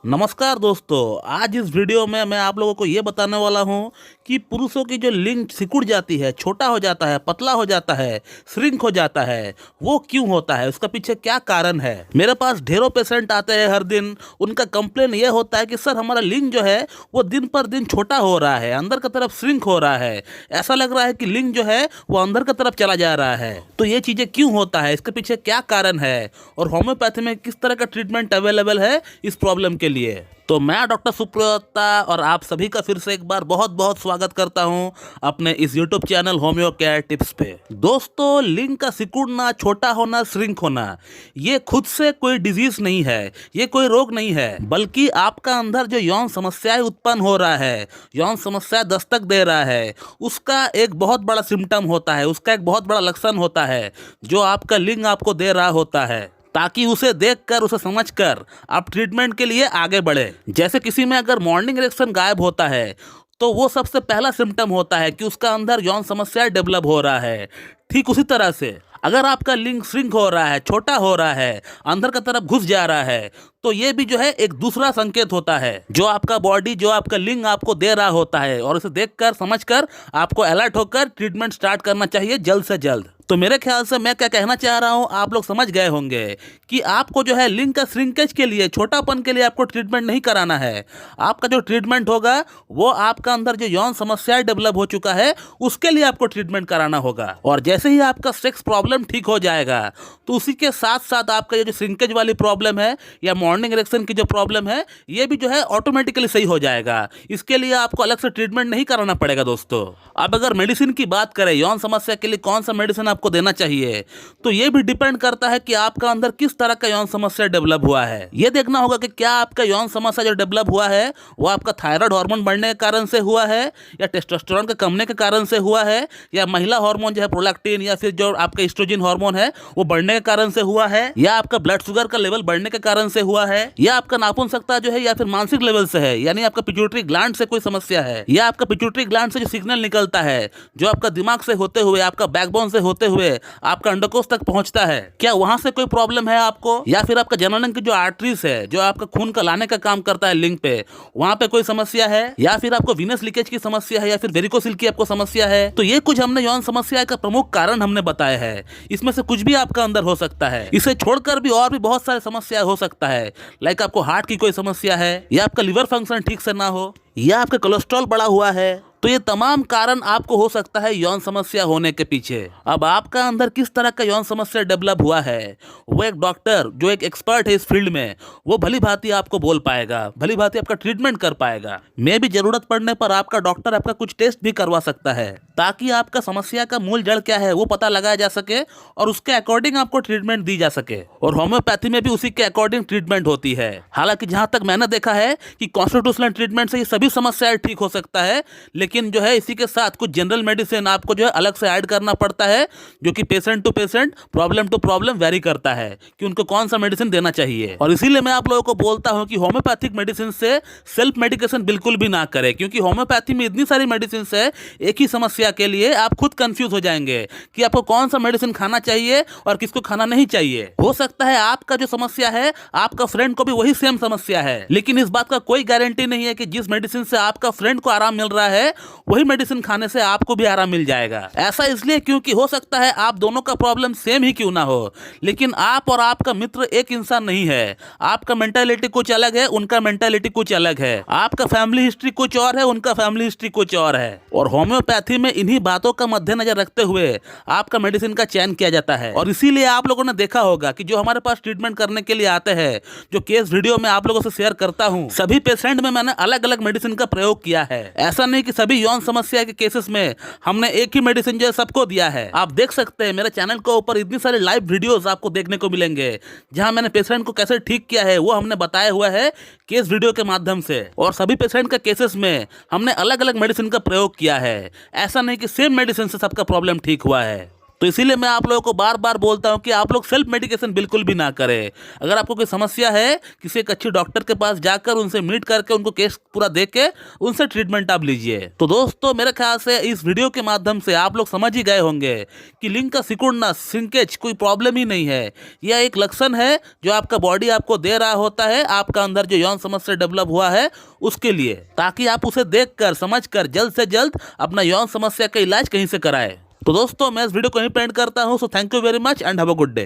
नमस्कार दोस्तों, आज इस वीडियो में मैं आप लोगों को ये बताने वाला हूँ कि पुरुषों की जो लिंग सिकुड़ जाती है, छोटा हो जाता है, पतला हो जाता है, श्रिंक हो जाता है, वो क्यों होता है, उसका पीछे क्या कारण है। मेरे पास ढेरों पेशेंट आते हैं हर दिन। उनका कंप्लेन ये होता है कि सर हमारा लिंग जो है वो दिन पर दिन छोटा हो रहा है, अंदर की तरफ श्रिंक हो रहा है, ऐसा लग रहा है कि लिंग जो है वो अंदर की तरफ चला जा रहा है। तो ये चीज़ें क्यों होता है, इसके पीछे क्या कारण है और होम्योपैथी में किस तरह का ट्रीटमेंट अवेलेबल है इस प्रॉब्लम के लिए। तो मैं डॉक्टर सुप्रियोता और आप सभी का फिर से एक बार बहुत बहुत स्वागत करता हूं अपने इस YouTube channel homeo care tips पे। दोस्तों, लिंग का सिकुड़ना, छोटा होना, श्रिंक होना, ये खुद से कोई डिजीज नहीं है, ये कोई रोग नहीं है, बल्कि आपका अंदर जो यौन समस्याएं उत्पन्न हो रहा है, यौन समस्या दस्तक दे रहा है, उसका एक बहुत बड़ा सिम्टम होता है, उसका एक बहुत बड़ा लक्षण होता है जो आपका लिंग आपको दे रहा होता है, ताकि उसे देखकर, उसे समझकर आप ट्रीटमेंट के लिए आगे बढ़े। जैसे किसी में अगर मॉर्निंग इरेक्शन गायब होता है तो वो सबसे पहला सिम्टम होता है कि उसका अंदर यौन समस्या डेवलप हो रहा है। ठीक उसी तरह से अगर आपका लिंग श्रिंक हो रहा है, छोटा हो रहा है, अंदर की तरफ घुस जा रहा है, तो ये भी जो है एक दूसरा संकेत होता है जो आपका बॉडी, जो आपका लिंग आपको दे रहा होता है, और इसे देखकर, समझकर आपको अलर्ट होकर ट्रीटमेंट स्टार्ट करना चाहिए जल्द से जल्द। तो मेरे ख्याल से मैं क्या कहना चाह रहा हूँ आप लोग समझ गए होंगे कि आपको जो है लिंग का श्रिंकेज के लिए, छोटापन के लिए आपको ट्रीटमेंट नहीं कराना है। आपका जो ट्रीटमेंट होगा वो आपका अंदर जो यौन समस्याएं डेवलप हो चुका है उसके लिए आपको ट्रीटमेंट कराना होगा। और जैसे ही आपका सेक्स प्रॉब्लम ठीक हो जाएगा तो उसी के साथ साथ आपका ये जो श्रिंकेज वाली प्रॉब्लम है या मॉर्निंग इरेक्शन की जो प्रॉब्लम है, ये भी जो है ऑटोमेटिकली सही हो जाएगा। इसके लिए आपको अलग से ट्रीटमेंट नहीं कराना पड़ेगा। दोस्तों, अब अगर मेडिसिन की बात करें, यौन समस्या के लिए कौन सा मेडिसिन आपको देना चाहिए, तो ये भी डिपेंड करता है कि आपका अंदर किस तरह का यौन समस्या डेवलप हुआ है। ये देखना होगा कि क्या आपका यौन समस्या जो डेवलप हुआ है वो आपका थायराइड हार्मोन बढ़ने के कारण से हुआ है, या टेस्टोस्टेरोन के कमने के कारण से हुआ है, या महिला हार्मोन जो है प्रोलैक्टिन, या फिर जो आपका एस्ट्रोजन हार्मोन है वो बढ़ने के कारण से हुआ है, या आपका ब्लड शुगर का लेवल बढ़ने के कारण से हुआ है, या आपका नापुंसकता जो है या फिर मानसिक लेवल से है, यानी आपका पिट्यूटरी ग्लैंड से कोई समस्या है, या आपका पिट्यूटरी ग्लैंड से जो सिग्नल निकलता है जो आपका दिमाग से होते हुए, आपका बैकबोन से होते हुए आपका अंडकोश तक पहुंचता है, क्या वहां से कोई प्रॉब्लम है आपको, या फिर आपका जननांग की जो आर्टरीज है जो आपका खून का लाने का काम करता है लिंग पे, वहां पे कोई समस्या है, या फिर आपको वीनस लीकेज की समस्या है, या फिर वेरिकोसिल की आपको समस्या है। तो ये कुछ हमने यौन समस्या का प्रमुख कारण हमने बताया है। इसमें से कुछ भी आपका अंदर हो सकता है, इसे छोड़कर भी और भी बहुत सारी समस्या हो सकता है। लाइक आपको हार्ट की कोई समस्या है, या आपका लिवर फंक्शन ठीक से ना हो, या आपका कोलेस्ट्रॉल बढ़ा हुआ है। तो ये तमाम कारण आपको हो सकता है यौन समस्या होने के पीछे। अब आपका अंदर किस तरह का यौन समस्या डेवलप हुआ है वो एक डॉक्टर जो एक एक्सपर्ट है इस फील्ड में, वो भली भांति आपको बोल पाएगा, भली भांति आपका ट्रीटमेंट कर पाएगा। मैं भी जरूरत पड़ने पर आपका डॉक्टर आपका कुछ टेस्ट भी करवा सकता है, ताकि आपका समस्या का मूल जड़ क्या है वो पता लगाया जा सके और उसके अकॉर्डिंग आपको ट्रीटमेंट दी जा सके। और होम्योपैथी में भी उसी के अकॉर्डिंग ट्रीटमेंट होती है। हालांकि जहां तक मैंने देखा है कि कॉन्स्टिट्यूशनल ट्रीटमेंट से ये सभी समस्याएं ठीक हो सकता है, लेकिन जो है इसी के साथ कुछ जनरल मेडिसिन आपको जो है अलग से ऐड करना पड़ता है, जो कि patient to patient, problem to problem vary करता है कि उनको कौन सा मेडिसिन देना चाहिए। और इसीलिए मैं आप लोगों को बोलता हूं कि होम्योपैथिक मेडिसिन से सेल्फ मेडिकेशन बिल्कुल भी ना करें, क्योंकि होम्योपैथी में इतनी सारी मेडिसिन है, एक ही समस्या के लिए आप खुद कंफ्यूज हो जाएंगे कि आपको कौन सा मेडिसिन खाना चाहिए और किसको खाना नहीं चाहिए। हो सकता है आपका जो समस्या है आपका फ्रेंड को भी वही सेम समस्या है, लेकिन इस बात का कोई गारंटी नहीं है कि जिस मेडिसिन से आपका फ्रेंड को आराम मिल रहा है वही मेडिसिन खाने से आपको भी आराम मिल जाएगा। ऐसा इसलिए क्योंकि हो सकता है आप दोनों का प्रॉब्लम सेम ही क्यों ना हो, लेकिन आप और आपका मित्र एक इंसान नहीं है। आपका मेंटालिटी कुछ अलग है, उनका मेंटालिटी कुछ अलग है, आपका फैमिली हिस्ट्री कुछ और है, उनका फैमिली हिस्ट्री कुछ और है। और होम्योपैथी में इन्हीं बातों का मद्देनजर रखते हुए आपका मेडिसिन का चयन किया जाता है। और इसीलिए आप लोगों ने देखा होगा कि जो हमारे पास ट्रीटमेंट करने के लिए आते हैं, जो केस वीडियो में आप लोगों से शेयर करता हूं, सभी पेशेंट में मैंने अलग अलग मेडिसिन का प्रयोग किया है। ऐसा नहीं कि सभी यौन समस्या के केसेस में हमने एक ही मेडिसिन जो है सबको दिया है। आप देख सकते हैं मेरे चैनल के ऊपर इतनी सारी लाइव वीडियोस आपको देखने को मिलेंगे जहां मैंने पेशेंट को कैसे ठीक किया है वो हमने बताया हुआ है केस वीडियो के माध्यम से। और सभी पेशेंट के केसेस में हमने अलग अलग मेडिसिन का प्रयोग किया है। ऐसा नहीं कि सेम मेडिसिन से सबका प्रॉब्लम ठीक हुआ है। तो इसीलिए मैं आप लोगों को बार बार बोलता हूं कि आप लोग सेल्फ मेडिकेशन बिल्कुल भी ना करें। अगर आपको कोई समस्या है, किसी एक अच्छे डॉक्टर के पास जाकर उनसे मीट करके उनको केस पूरा देख के उनसे ट्रीटमेंट आप लीजिए। तो दोस्तों मेरे ख्याल से इस वीडियो के माध्यम से आप लोग समझ ही गए होंगे कि लिंग का सिकुड़ना, श्रिंकेज कोई प्रॉब्लम ही नहीं है। यह एक लक्षण है जो आपका बॉडी आपको दे रहा होता है, आपका अंदर जो यौन समस्या डेवलप हुआ है उसके लिए, ताकि आप उसे देखकर समझकर जल्द से जल्द अपना यौन समस्या का इलाज कहीं से कराएं। तो दोस्तों मैं इस वीडियो को यहीं पे एंड करता हूं। So thank you very much and have a good day.